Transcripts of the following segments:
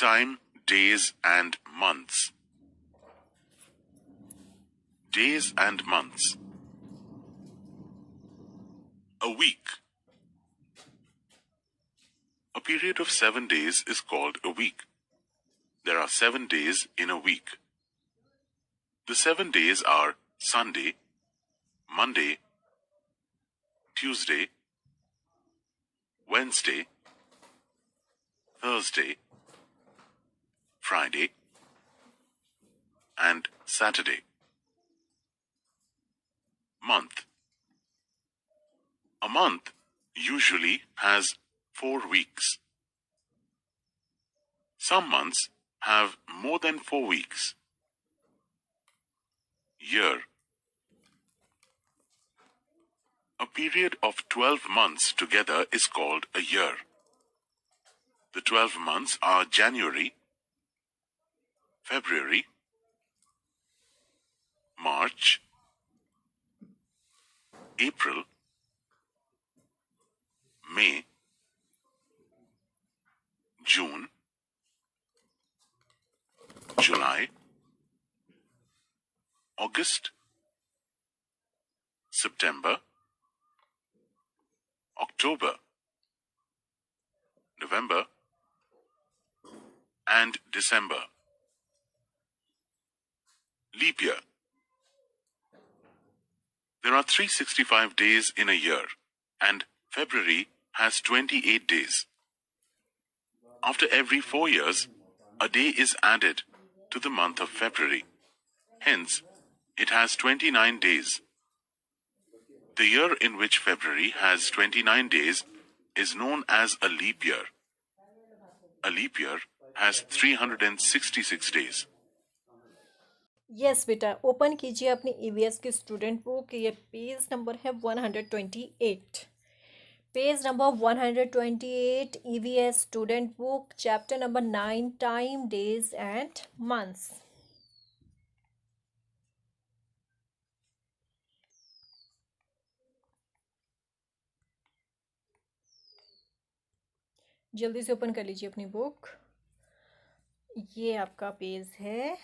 time, days and months. Days and months. A week. A period of 7 days is called a week. There are 7 days in a week. The 7 days are Sunday, Monday, Tuesday, Wednesday, Thursday, Friday, and Saturday. Month. A month usually has 4 weeks. Some months have more than 4 weeks. Year. A period of 12 months together is called a year. The 12 months are January, February, March, April, May, June, July, August, September, October, November, and December. Leap year. There are 365 days in a year, and February has 28 days. After every 4 years, a day is added to the month of February. Hence, it has 29 days. The year in which February has 29 days is known as a leap year. A leap year has 366 days. Yes बेटा, open कीजिए अपनी EVS की student book. ये page number है 128. Page number 128 EVS student book, chapter number 9, time, days and months. जल्दी से open कर लीजिए अपनी बुक. ये आपका पेज है,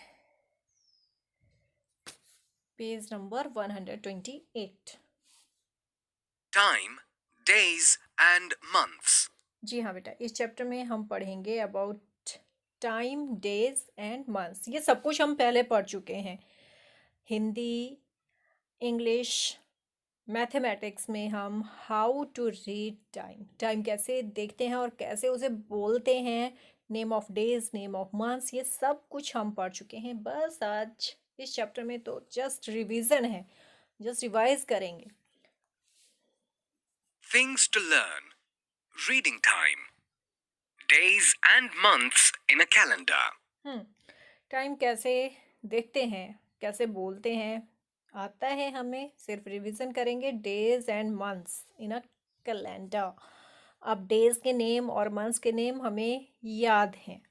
page number 128. Time, days and months. जी हाँ बेटा, इस चैप्टर में हम पढ़ेंगे about time, days and months. ये सब कुछ हम पहले पढ़ चुके हैं. हिंदी, इंग्लिश, मैथमेटिक्स में हम how to read time, time कैसे देखते हैं और कैसे उसे बोलते हैं, name of days, name of months, ये सब कुछ हम पढ़ चुके हैं. बस आज इस चैप्टर में तो जस्ट रिवीजन है, जस्ट रिवाइज करेंगे. Things to learn. Reading time. Days and months in a calendar. Time कैसे देखते हैं, कैसे बोलते हैं, आता है हमें, सिर्फ रिवीजन करेंगे. Days and months in a calendar. अब डेज के नेम और मंथ्स के नेम हमें याद हैं,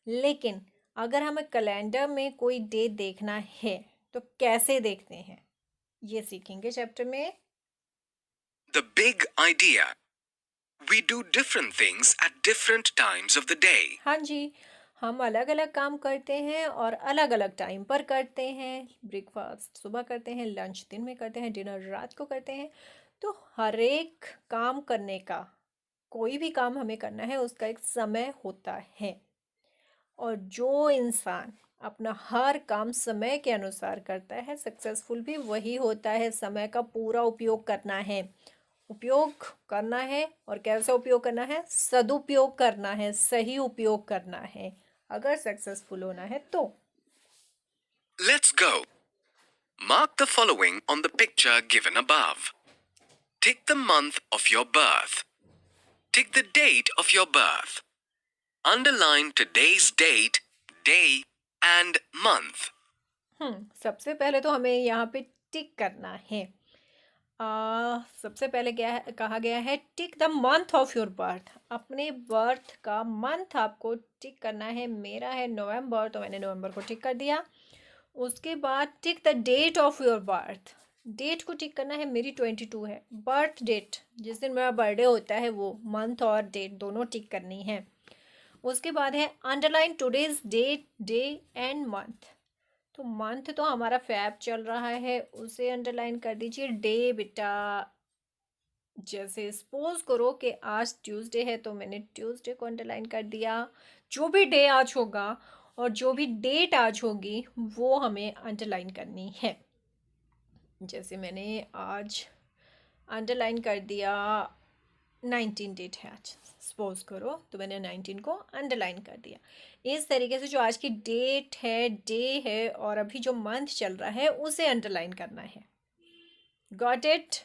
लेकिन अगर हमें कैलेंडर में कोई डेट देखना है तो कैसे देखते हैं, ये सीखेंगे चैप्टर में. The big idea. We do different things at different times of the day. हाँ जी, हम अलग अलग काम करते हैं और अलग अलग टाइम पर करते हैं. ब्रेकफास्ट सुबह करते हैं, लंच दिन में करते हैं, डिनर रात को करते हैं. तो हर एक काम करने का, कोई भी काम हमें करना है, उसका एक समय होता है. और जो इंसान अपना हर काम समय के अनुसार करता है, सक्सेसफुल भी वही होता है. समय का पूरा उपयोग करना है, उपयोग करना है. और कैसे उपयोग करना है? सदुपयोग करना है, सही उपयोग करना है, अगर सक्सेसफुल होना है तो. Let's go. Mark the following on the picture given above. Tick the month of your birth. Tick the date of your birth. Underline today's date, day and month. सबसे पहले तो हमें यहाँ पे टिक करना है. सबसे पहले क्या है, कहा गया है tick the month of your birth. अपने बर्थ का मंथ आपको टिक करना है. मेरा है नवंबर, तो मैंने नवंबर को टिक कर दिया. उसके बाद tick the date of your birth. Date को टिक करना है. मेरी 22 है. बर्थ डेट, जिस दिन मेरा बर्थडे होता है, वो मंथ और डेट दोनों टिक करनी है. उसके बाद है underline today's date, day and month. तो मंथ तो हमारा फैब चल रहा है, उसे अंडरलाइन कर दीजिए। डे बेटा, जैसे सपोज करो कि आज ट्यूसडे है तो मैंने ट्यूसडे को अंडरलाइन कर दिया। जो भी डे आज होगा और जो भी डेट आज होगी वो हमें अंडरलाइन करनी है। जैसे मैंने आज अंडरलाइन कर दिया 19 डेट है आज, सपोज करो, तो मैंने 19 को अंडरलाइन कर दिया। इस तरीके से जो आज की डेट है, डे है और अभी जो मंथ चल रहा है उसे अंडरलाइन करना है। Got it?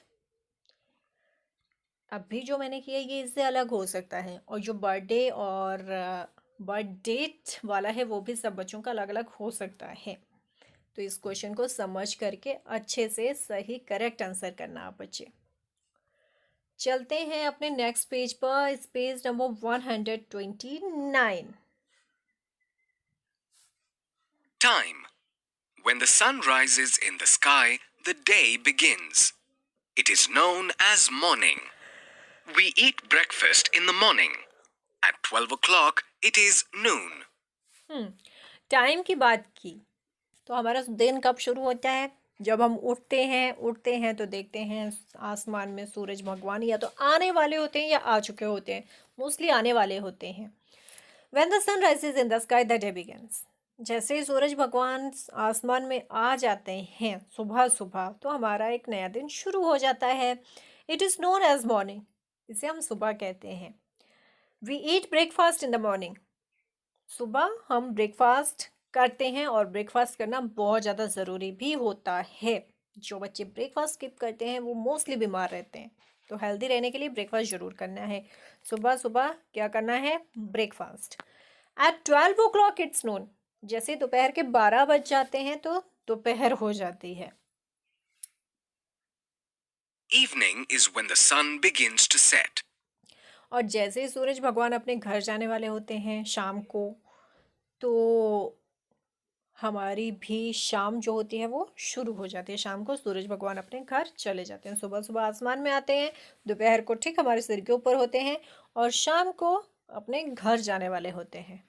अभी जो मैंने किया ये इससे अलग हो सकता है, और जो बर्थडे और बर्थ डेट वाला है वो भी सब बच्चों का अलग अलग हो सकता है। तो इस क्वेश्चन को समझ करके अच्छे से सही करेक्ट आंसर करना आप बच्चे। चलते हैं अपने नेक्स्ट पेज पर, इस page number 129। Time. When the sun rises in the sky, the day begins. It is known as morning. We eat breakfast in the morning. At 12 o'clock, it is noon. Time की बात की तो हमारा दिन कब शुरू होता है? जब हम उठते हैं तो देखते हैं आसमान में सूरज भगवान या तो आने वाले होते हैं या आ चुके होते हैं, मोस्टली आने वाले होते हैं। When the sun rises in the sky, the day begins. जैसे ही सूरज भगवान आसमान में आ जाते हैं सुबह सुबह तो हमारा एक नया दिन शुरू हो जाता है। It is known as morning, इसे हम सुबह कहते हैं। We eat breakfast in the morning, सुबह हम ब्रेकफास्ट करते हैं और ब्रेकफास्ट करना बहुत ज़्यादा ज़रूरी भी होता है। जो बच्चे ब्रेकफास्ट स्किप करते हैं वो मोस्टली बीमार रहते हैं, तो हेल्दी रहने के लिए ब्रेकफास्ट ज़रूर करना है। सुबह सुबह क्या करना है? ब्रेकफास्ट। एट 12 o'clock इट्स नून, जैसे दोपहर के 12 बज जाते हैं तो दोपहर हो जाती है। Evening is when the sun begins to set. और जैसे ही सूरज भगवान अपने घर जाने वाले होते हैं शाम को, तो हमारी भी शाम जो होती है वो शुरू हो जाती है। शाम को सूरज भगवान अपने घर चले जाते हैं। सुबह सुबह आसमान में आते हैं, दोपहर को ठीक हमारे सिर के ऊपर होते हैं और शाम को अपने घर जाने वाले होते हैं।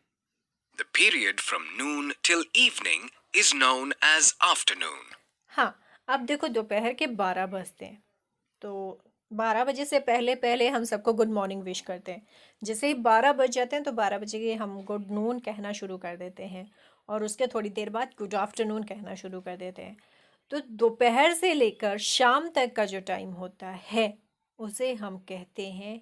The period from noon till evening is known as afternoon. हाँ, अब देखो दोपहर के 12 बजते हैं, तो 12 बजे से पहले पहले हम सबको गुड मॉर्निंग विश करते हैं। जैसे ही 12 बज जाते हैं तो 12 बजे के हम गुड नून कहना शुरू कर देते हैं और उसके थोड़ी देर बाद गुड आफ्टरनून कहना शुरू कर देते हैं। तो दोपहर से लेकर शाम तक का जो टाइम होता है उसे हम कहते हैं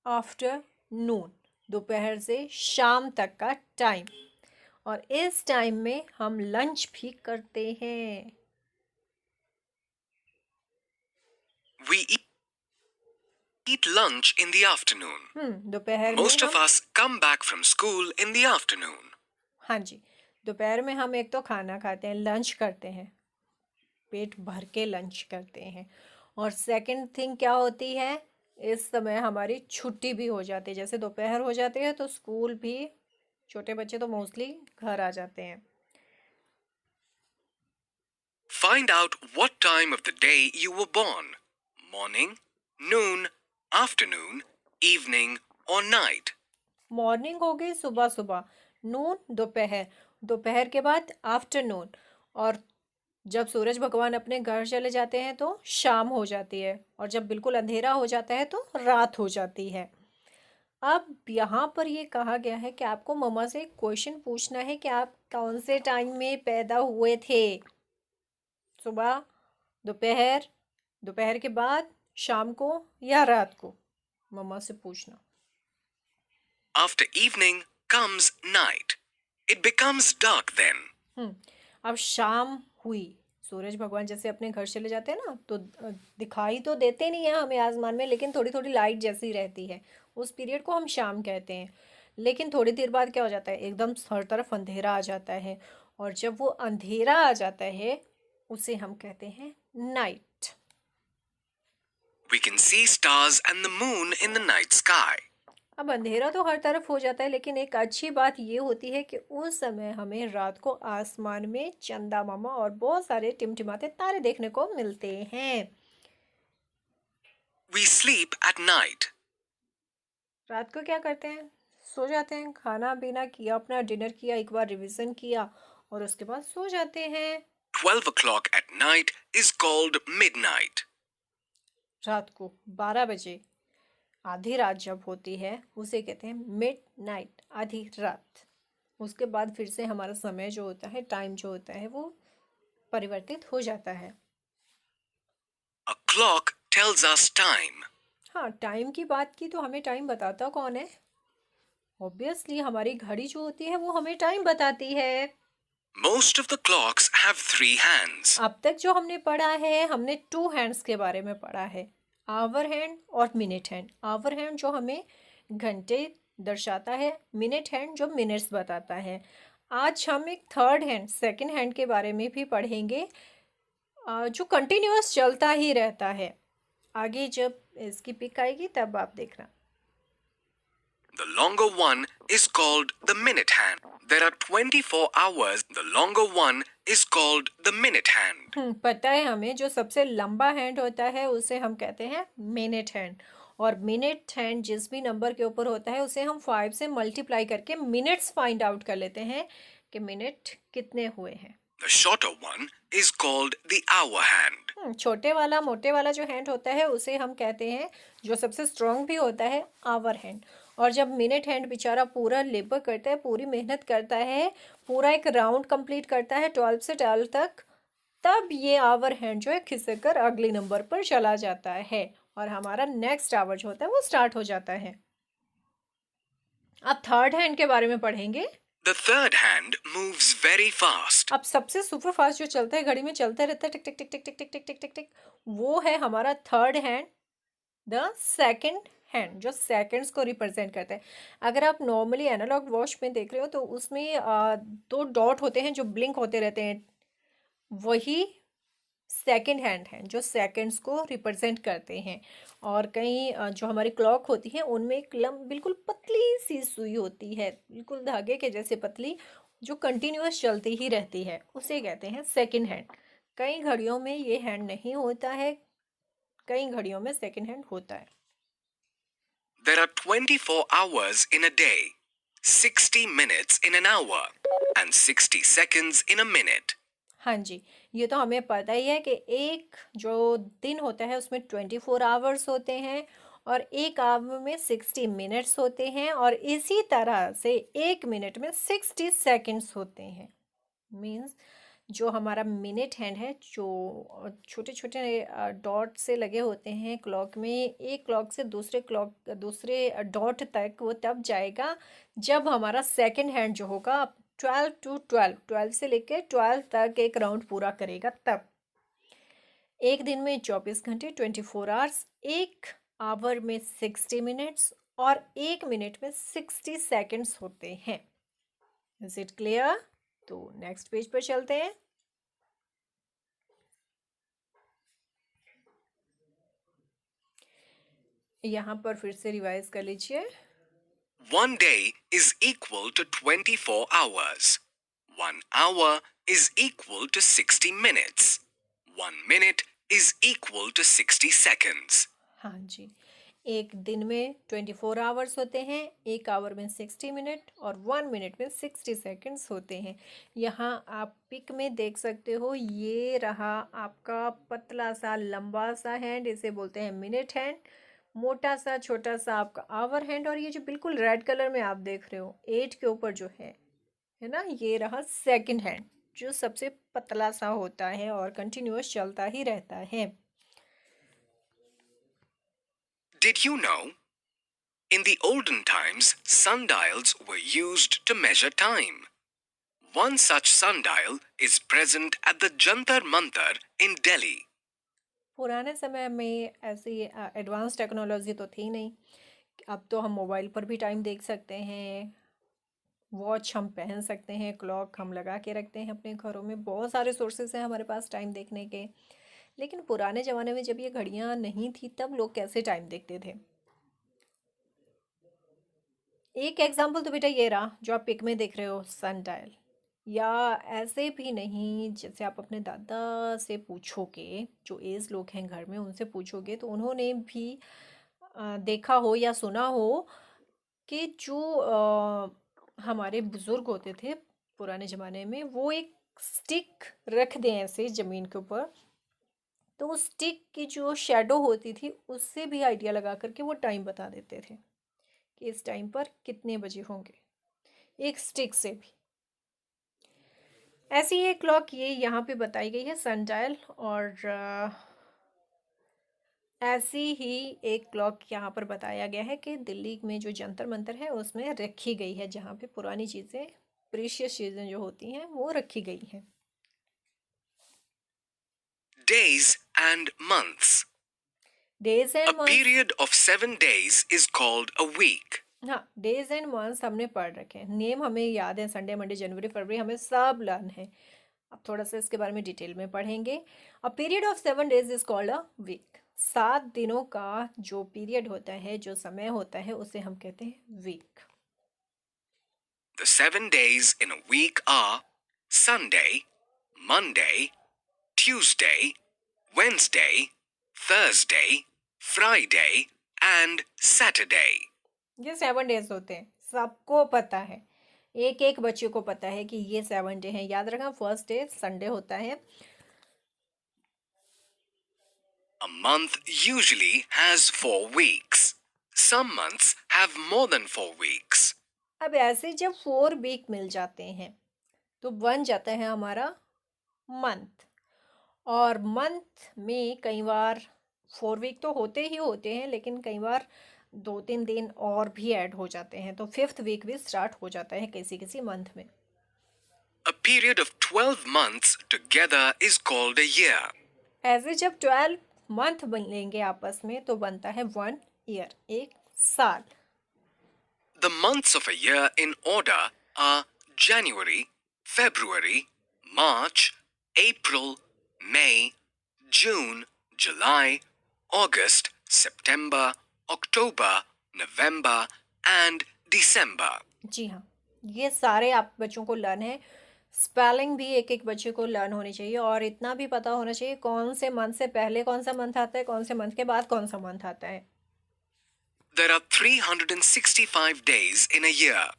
आफ्टरनून, दोपहर से शाम तक का टाइम। और इस टाइम में हम लंच भी करते हैं। We eat lunch in the afternoon. दोपहर में Most of us come back from school in the afternoon. हाँ जी, दोपहर में हम एक तो खाना खाते हैं, लंच करते हैं, पेट भर के लंच करते हैं। और सेकंड थिंग क्या होती है, इस समय हमारी छुट्टी भी हो जाती है। जैसे दोपहर हो जाती है तो स्कूल भी, छोटे बच्चे तो मोस्टली घर आ जाते हैं। Find out what time of the day you were born. Morning, noon, afternoon, evening or night. Morning हो गई सुबह सुबह, नून दोपहर, दोपहर के बाद आफ्टरनून, और जब सूरज भगवान अपने घर चले जाते हैं तो शाम हो जाती है, और जब बिल्कुल अंधेरा हो जाता है तो रात हो जाती है। अब यहाँ पर ये कहा गया है कि आपको मम्मा से एक क्वेश्चन पूछना है कि आप कौन से टाइम में पैदा हुए थे? सुबह, दोपहर, दोपहर के बाद, शाम को या रात को? मम्मा से पूछना। After evening comes night. It becomes dark then. अब शाम हुई, सूरज भगवान जैसे अपने घर चले जाते हैं ना, तो दिखाई तो देते नहीं है हमें आसमान में, लेकिन थोड़ी थोड़ी लाइट जैसी रहती है। उस पीरियड को हम शाम कहते हैं। लेकिन थोड़ी देर बाद क्या हो जाता है, एकदम हर तरफ अंधेरा आ जाता है, और जब वो अंधेरा आ जाता है उसे हम कहते हैं night. We can see stars and the moon in the night sky. अब अंधेरा तो हर तरफ हो जाता है, लेकिन एक अच्छी बात ये होती है कि उस समय हमें रात को आसमान में चंदा मामा और बहुत सारे टिमटिमाते तारे देखने को मिलते हैं। We sleep at night. रात को क्या करते हैं? सो जाते हैं, खाना पीना किया, अपना डिनर किया, एक बार रिवीजन किया और उसके बाद सो जाते हैं। 12 o'clock at night is called midnight. रात को 12 बजे आधी रात जब होती है उसे कहते हैं मिड नाइट, आधी रात। उसके बाद फिर से हमारा समय जो होता है, टाइम जो होता है, वो परिवर्तित हो जाता है। A clock tells us time. हाँ, टाइम की बात की तो हमें टाइम बताता कौन है? ऑब्वियसली हमारी घड़ी जो होती है वो हमें टाइम बताती है। Most of the clocks have 3 hands. अब तक जो हमने पढ़ा है, हमने 2 हैंड्स के बारे में पढ़ा है, आवर हैंड और मिनट हैंड। आवर हैंड जो हमें घंटे दर्शाता है, मिनट हैंड जो मिनट्स बताता है। आज हम एक थर्ड हैंड, सेकंड हैंड के बारे में भी पढ़ेंगे, जो कंटिन्यूअस चलता ही रहता है। आगे जब इसकी पिक आएगी तब आप देखना। The longer one is called the minute hand. There are 24 hours. The longer one is called the minute hand. पता है हमें, जो सबसे लंबा हैंड होता है उसे हम कहते हैं मिनट हैंड, और मिनट हैंड जिस भी नंबर के ऊपर होता है उसे हम 5 से मल्टीप्लाई करके मिनट्स फाइंड आउट कर लेते हैं कि मिनट कितने हुए हैं। The shorter one is called the hour hand. छोटे वाला, मोटे वाला जो हैंड होता है उसे हम कहते हैं, जो सबसे स्ट्रॉन्ग भी होता है, आवर हैंड। और जब मिनट हैंड बेचारा पूरा लेबर करता है, पूरी मेहनत करता है, पूरा एक राउंड कंप्लीट करता है 12 से 12 तक, तब ये आवर हैंड जो है खिसक कर अगले नंबर पर चला जाता है और हमारा नेक्स्ट आवर जो होता है वो स्टार्ट हो जाता है। अब थर्ड हैंड के बारे में पढ़ेंगे। The third hand moves very fast. अब सबसे सुपर फास्ट जो चलता है, घड़ी में चलता रहता है, टिक टिक टिक टिक टिक टिक टिक टिक टिक टिक, वो है हमारा third hand, the second hand, जो सेकंड्स को रिप्रेजेंट करता है। अगर आप नॉर्मली एनालॉग वॉच में देख रहे हो तो उसमें 2 डॉट होते हैं जो ब्लिंक होते रहते हैं, वही सेकंड हैंड हैं जो सेकंड्स को रिप्रेजेंट करते हैं। और कई जो हमारी क्लॉक होती है उनमें एक बिल्कुल पतली सी सुई होती है, बिल्कुल धागे के जैसे पतली, जो कंटिन्यूअस चलती ही रहती है, उसे कहते हैं सेकंड हैंड। कई घड़ियों में ये हैंड नहीं होता है, कई घड़ियों में सेकंड हैंड होता है। There are 24 hours in a day, 60 minutes in an hour, and 60 seconds in a minute. हाँ जी, ये तो हमें पता ही है कि एक जो दिन होता है उसमें 24 आवर्स होते हैं और एक आवर में 60 मिनट्स होते हैं, और इसी तरह से एक मिनट में 60 सेकंड्स होते हैं। मींस जो हमारा मिनट हैंड है, जो छोटे छोटे डॉट से लगे होते हैं क्लॉक में, एक क्लॉक से दूसरे डॉट तक वो तब जाएगा जब हमारा सेकंड हैंड जो होगा 12 to 12 से लेकर 12 तक एक राउंड पूरा करेगा। तब एक दिन में 24 घंटे 24 आवर्स, एक आवर में 60 मिनट्स और एक मिनट में 60 सेकंड्स होते हैं। Is it clear? तो नेक्स्ट पेज पर चलते हैं। यहाँ पर फिर से रिवाइज कर लीजिए। 1 day is equal to 24 hours. 1 hour is equal to 60 minutes. 1 minute is equal to 60 seconds. हाँ जी, एक दिन में 24 आवर्स होते हैं, एक आवर में 60 मिनट और 1 मिनट में 60 सेकंड्स होते हैं। यहाँ आप पिक में देख सकते हो, ये रहा आपका पतला सा लंबा सा हैंड, इसे बोलते हैं मिनट हैंड। मोटा सा छोटा सा आपका आवर हैंड, और ये जो बिल्कुल रेड कलर में आप देख रहे हो 8 के ऊपर जो है ना, ये रहा सेकंड हैंड, जो सबसे पतला सा होता है और कंटिन्यूअस चलता ही रहता है। Did you know? In the olden times, sundials were used to measure time. One such sundial is present at the Jantar Mantar in Delhi. पुराने समय में ऐसी एडवांस टेक्नोलॉजी तो थी नहीं। अब तो हम मोबाइल पर भी टाइम देख सकते हैं, वॉच हम पहन सकते हैं, क्लॉक हम लगा के रखते हैं अपने घरों में, बहुत सारे सोर्सेस हैं हमारे पास टाइम देखने के। लेकिन पुराने ज़माने में जब ये घड़ियाँ नहीं थी तब लोग कैसे टाइम देखते थे? एक एग्जाम्पल तो बेटा ये रहा जो आप पिक में देख रहे हो, सन डायल। या ऐसे भी नहीं, जैसे आप अपने दादा से पूछोगे, जो एज लोग हैं घर में उनसे पूछोगे तो उन्होंने भी देखा हो या सुना हो कि जो हमारे बुजुर्ग होते थे पुराने ज़माने में, वो एक स्टिक रख दें ऐसे ज़मीन के ऊपर, तो वो स्टिक की जो शेडो होती थी उससे भी आइडिया लगा करके वो टाइम बता देते थे कि इस टाइम पर कितने बजे होंगे, एक स्टिक से भी। ऐसी ये क्लॉक ये यहाँ पे बताई गई है सनडायल, और ऐसी ही एक क्लॉक यहाँ पर बताया गया है कि दिल्ली में जो जंतर मंतर है उसमें रखी गई है, जहाँ पे पुरानी चीज़ें, प्रीशियस चीज़ें जो होती हैं वो रखी गई हैं। Days and months. Days A and months, period of 7 days is called a week. हाँ, डेज एंड मंथ्स हमने पढ़ रखे हैं, नेम हमें याद है, संडे मंडे जनवरी फरवरी हमें सब लर्न है। अब थोड़ा सा इसके बारे में डिटेल में पढ़ेंगे। A period of 7 days is called a week. 7 दिनों का जो पीरियड होता है, जो समय होता है, उसे हम कहते हैं week. The 7 days in a week are Sunday, Monday, Tuesday, Wednesday, Thursday, Friday, and Saturday. ये 7 days होते हैं, सबको पता है, एक एक बच्चे को पता है कि ये 7 day हैं। याद रखना, फर्स्ट डे संडे होता है। A month usually has 4 weeks. Some months have more than 4 weeks. अब ऐसे जब 4 वीक मिल जाते हैं तो बन जाता है हमारा मंथ, और मंथ में कई बार 4 वीक तो होते ही होते हैं, लेकिन कई बार 2-3 दिन और भी ऐड हो जाते हैं, तो 5th वीक भी स्टार्ट हो जाता है किसी किसी मंथ में। A period of 12 months together is called a year. ऐसे जब 12 मंथ बनेंगे आपस में तो बनता है 1 ईयर, एक साल। The months of a year in order are January, February, March, April, May, June, July, August, September, October, November, and December. जी हाँ, ये सारे आप बच्चों को लर्न है। स्पेलिंग भी एक एक बच्चे को लर्न होनी चाहिए, और इतना भी पता होना चाहिए कौन से मंथ से पहले कौन सा मंथ आता है, कौन से मंथ के बाद कौन सा मंथ आता है। There are 365 days in a year.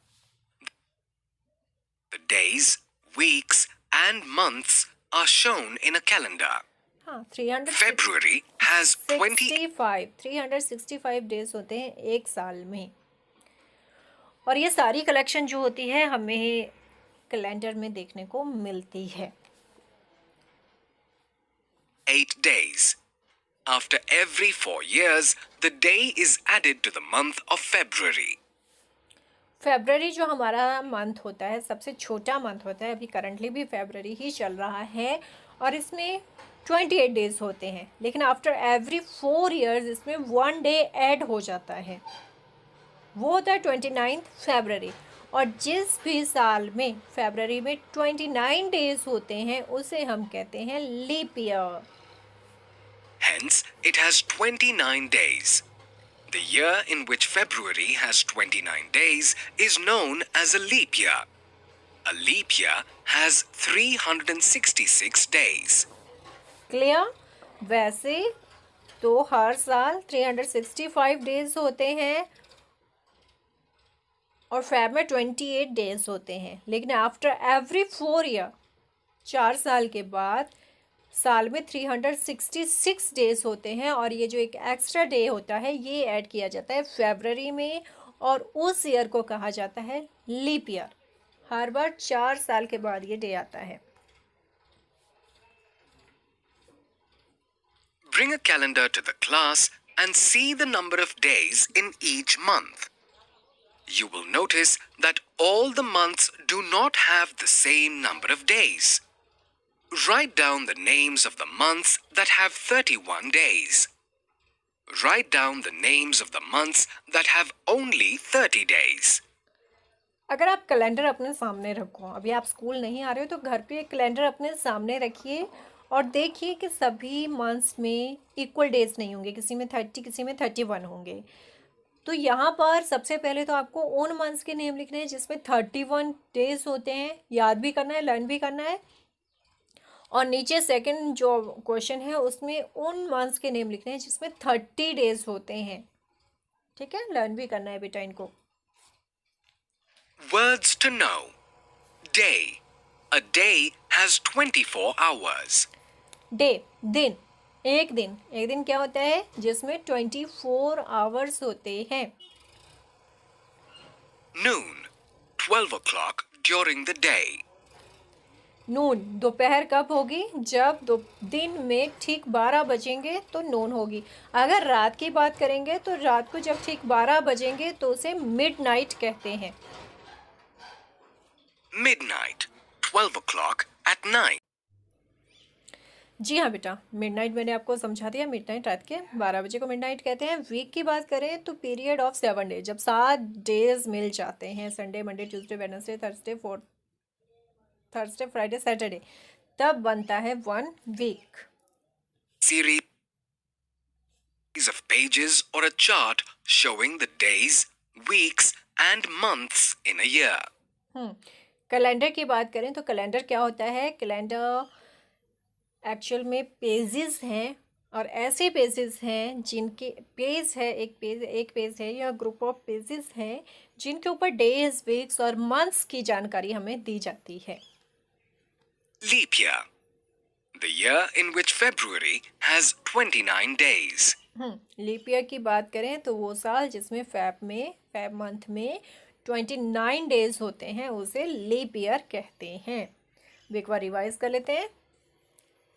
The days, weeks, and months are shown in a calendar. हाँ, 365 February has 365 डेज होते हैं एक साल में, और ये सारी कलेक्शन जो होती है हमें कैलेंडर में देखने को मिलती है। 8 days. After every 4 years, the day is added to the month of February. February जो हमारा मंथ होता है, सबसे छोटा मंथ होता है, अभी करंटली भी फेब्रवरी ही चल रहा है, और इसमें 28 डेज होते हैं, लेकिन आफ्टर एवरी 4 years इसमें 1 डे ऐड हो जाता है, वो होता है 29 फरवरी। और जिस भी साल में फरवरी में 29 डेज होते हैं उसे हम कहते हैं leap year. Hence, it has 29 days. The year in which February has 29 days is known as a leap year. A leap year has 366 days. Clear? वैसे तो हर साल 365 डेज होते हैं और फेब में 28 डेज होते हैं, लेकिन आफ्टर एवरी 4 ईयर, 4 साल के बाद साल में 366 डेज होते हैं, और ये जो एक एक्स्ट्रा डे होता है ये ऐड किया जाता है फरवरी में, और उस ईयर को कहा जाता है लीप ईयर। हर बार 4 साल के बाद ये डे आता है। Bring a calendar to the class and see the number of days in each month. You will notice that all the months do not have the same number of days. Write down the names of the months that have 31 days. Write down the names of the months that have only 30 days. अगर आप calendar अपने सामने रखो, अभी आप school नहीं आ रहे हो तो घर पे एक कैलेंडर अपने सामने रखिए और देखिए कि सभी मंथ्स में इक्वल डेज नहीं होंगे, किसी में 30, किसी में 31 होंगे। तो यहाँ पर सबसे पहले तो आपको उन मंथ्स के नेम लिखने हैं जिसमें 31 डेज होते हैं, याद भी करना है, लर्न भी करना है। और नीचे सेकंड जो क्वेश्चन है उसमें उन मंथ्स के नेम लिखने हैं जिसमें 30 डेज होते हैं। ठीक है, लर्न भी करना है बेटा इनको। Words to know. Day. A day has 24 hours. Day, दिन, एक दिन क्या होता है जिसमें 24 आवर्स होते हैं. Noon. 12 o'clock during the day. नून, दोपहर कब होगी? जब दिन में ठीक 12 बजेंगे तो नून होगी. अगर रात की बात करेंगे तो रात को जब ठीक 12 बजेंगे तो उसे मिडनाइट कहते हैं. Midnight. 12 o'clock at night. जी हाँ बेटा, मिडनाइट मैंने आपको समझा दिया. मिडनाइट रात के 12 बजे को मिडनाइट कहते हैं. वीक की बात करें तो पीरियड ऑफ 7 डे, जब 7 डेज मिल जाते हैं, Sunday, Monday, Tuesday, Wednesday, Thursday, Friday, Saturday, तब बनता है 1 week. Series of pages or a chart showing the days, weeks and months in a year. Calendar की बात करें तो कैलेंडर क्या होता है? कैलेंडर एक्चुअल में पेजेस हैं, और ऐसे पेजेस हैं जिनके पेज है, एक पेज है या ग्रुप ऑफ पेजेस हैं जिनके ऊपर डेज, वीक्स और मंथ्स की जानकारी हमें दी जाती है. Leap year. The year in which February has 29 days. Leap year की बात करें तो वो साल जिसमें फैब मंथ में 29 डेज होते हैं उसे लीप ईयर कहते हैं. एक बार रिवाइज कर लेते हैं.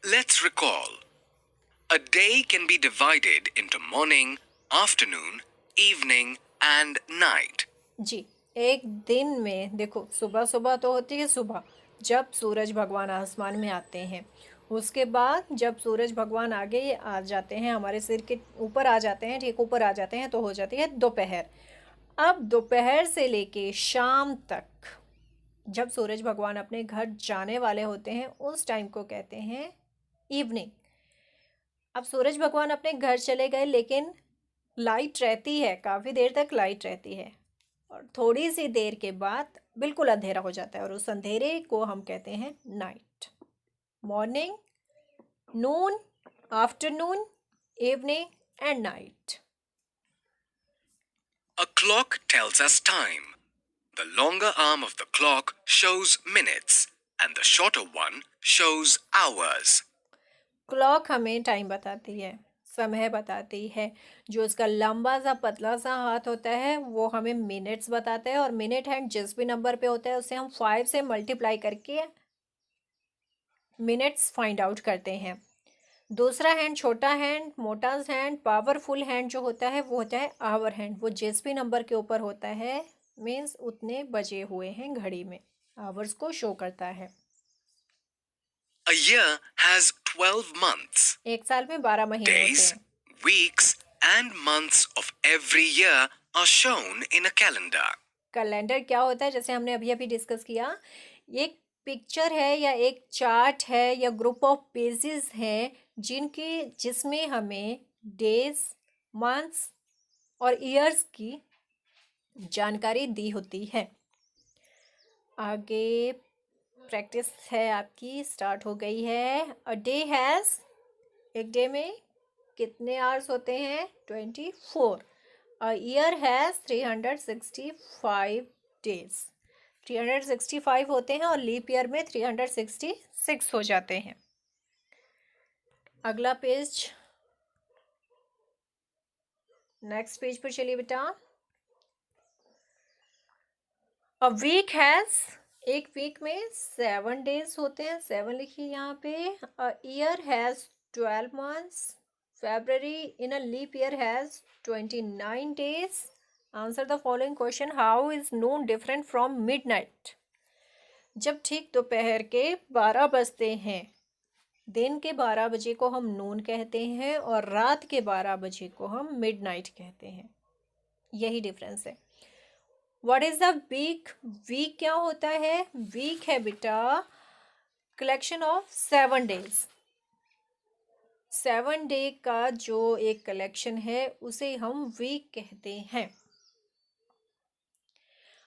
Let's recall. A day can be divided into morning, afternoon, evening and night. जी, एक दिन में देखो, सुबह तो होती है सुबह, जब सूरज भगवान आसमान में आते हैं. उसके बाद जब सूरज भगवान आगे आ जाते हैं, हमारे सिर के ऊपर आ जाते हैं, ठीक ऊपर आ जाते हैं, तो हो जाती है दोपहर. अब दोपहर से लेके शाम तक जब सूरज भगवान अपने घर जाने वाले होते हैं उस टाइम को कहते हैं इवनिंग. अब सूरज भगवान अपने घर चले गए लेकिन लाइट रहती है, काफ़ी देर तक लाइट रहती है, और थोड़ी सी देर के बाद बिल्कुल अंधेरा हो जाता है, और उस अंधेरे को हम कहते हैं night. Morning, Noon, afternoon, evening and night. A clock tells us time. The longer arm of the clock shows minutes and the shorter one shows hours. Clock हमें टाइम बताती है, समय बताती है. जो उसका लंबा सा पतला सा हाथ होता है वो हमें मिनट्स बताता है, और मिनट हैंड जिस भी नंबर पे होता है उसे हम 5 से मल्टीप्लाई करके मिनट्स फाइंड आउट करते हैं. दूसरा हैंड, छोटा हैंड, मोटा हैंड, पावरफुल हैंड जो होता है वो होता है आवर हैंड. वो जिस भी नंबर के ऊपर होता है मीन्स उतने बजे हुए हैं घड़ी में, आवर्स को शो करता है. A year has 12 months. एक साल में 12 महीने होते Days, हैं. weeks and months of every year are shown in a calendar. Calendar क्या होता है? जैसे हमने अभी डिस्कस किया, एक पिक्चर है या एक चार्ट है या ग्रुप ऑफ पेजेस हैं जिसमें हमें डेज, मंथ्स और ईयर्स की जानकारी दी होती है. आगे प्रैक्टिस है आपकी, स्टार्ट हो गई है. अ डे हैज़, एक डे में कितने आवर्स होते हैं? 24. A year has 365 days. 365 होते हैं और लीप ईयर में 366 हो जाते हैं. अगला पेज, नेक्स्ट पेज पर चलिए बेटा. अ वीक हैज़, एक वीक में 7 डेज होते हैं, 7 लिखिए यहाँ पे. A year has 12 months. February in a leap year has 29 days. Answer the following question. How is noon different from midnight? जब ठीक दोपहर के 12 बजते हैं, दिन के 12 बजे को हम नून कहते हैं और रात के 12 बजे को हम मिडनाइट कहते हैं. यही डिफरेंस है. What is the week? Week क्या होता है? वीक है बेटा कलेक्शन ऑफ 7 डेज. 7 डे का जो एक कलेक्शन है उसे हम वीक कहते हैं.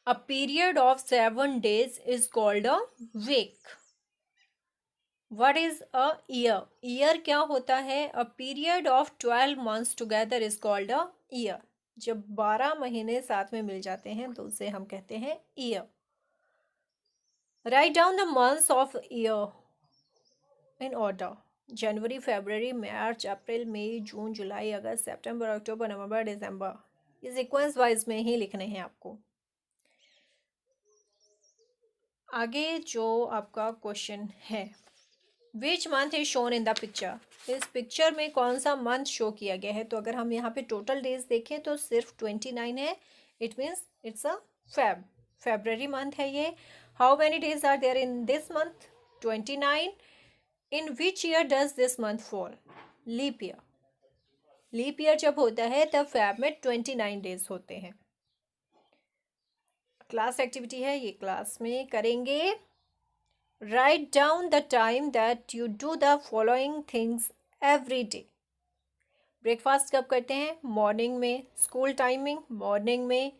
A period of 7 days is called a week. What is a year? Year क्या होता है? A period of 12 months together is called a year. जब 12 महीने साथ में मिल जाते हैं तो उसे हम कहते हैं year. Write down the months of year in order. जनवरी, फरवरी, मार्च, अप्रैल, मई, जून, जुलाई, अगस्त, सितंबर, अक्टूबर, नवंबर, दिसंबर। ये सीक्वेंस वाइज में ही लिखने हैं आपको। आगे जो आपका क्वेश्चन है, which month is shown in the picture. इस पिक्चर में कौन सा मंथ शो किया गया है? तो अगर हम यहाँ पे टोटल डेज देखें तो सिर्फ 29 है। It means it's a February month है ये। How many days are there in this month? 29। In which year does this month fall? Leap year. Leap year जब होता है तब फेब में 29 डेज होते हैं। क्लास एक्टिविटी है, ये क्लास में करेंगे। Right down the time that you do the following things every day. Breakfast कब करते हैं? मॉर्निंग में। स्कूल टाइमिंग मॉर्निंग में।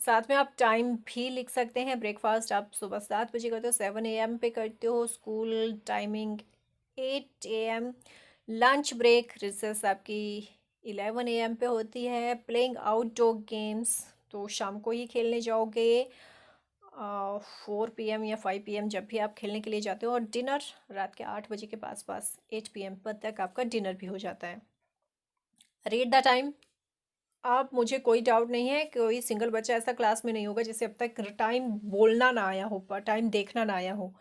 साथ में आप टाइम भी लिख सकते हैं। ब्रेकफास्ट आप सुबह 7 बजे करते हो, 7 AM पे करते हो। School timing 8 AM। Lunch break recess आपकी 11 AM पे होती है। प्लेइंग आउटडोर गेम्स तो शाम को ही खेलने जाओगे 4 PM या 5 PM जब भी आप खेलने के लिए जाते हो। और डिनर रात के 8 बजे के पास 8 PM पर तक आपका डिनर भी हो जाता है। Read the time. अब मुझे कोई डाउट नहीं है, कोई सिंगल बच्चा ऐसा क्लास में नहीं होगा जिसे अब तक टाइम बोलना ना आया हो, पर टाइम देखना ना आया हो।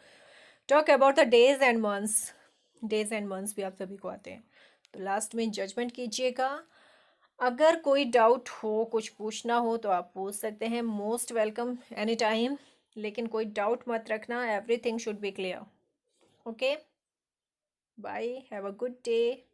Talk about the days and months. Days and months भी आप सभी को आते हैं। तो लास्ट में जजमेंट कीजिएगा। अगर कोई डाउट हो, कुछ पूछना हो तो आप पूछ सकते हैं। Most welcome any time. लेकिन कोई डाउट मत रखना। Everything should be clear. Okay, bye, have a good day.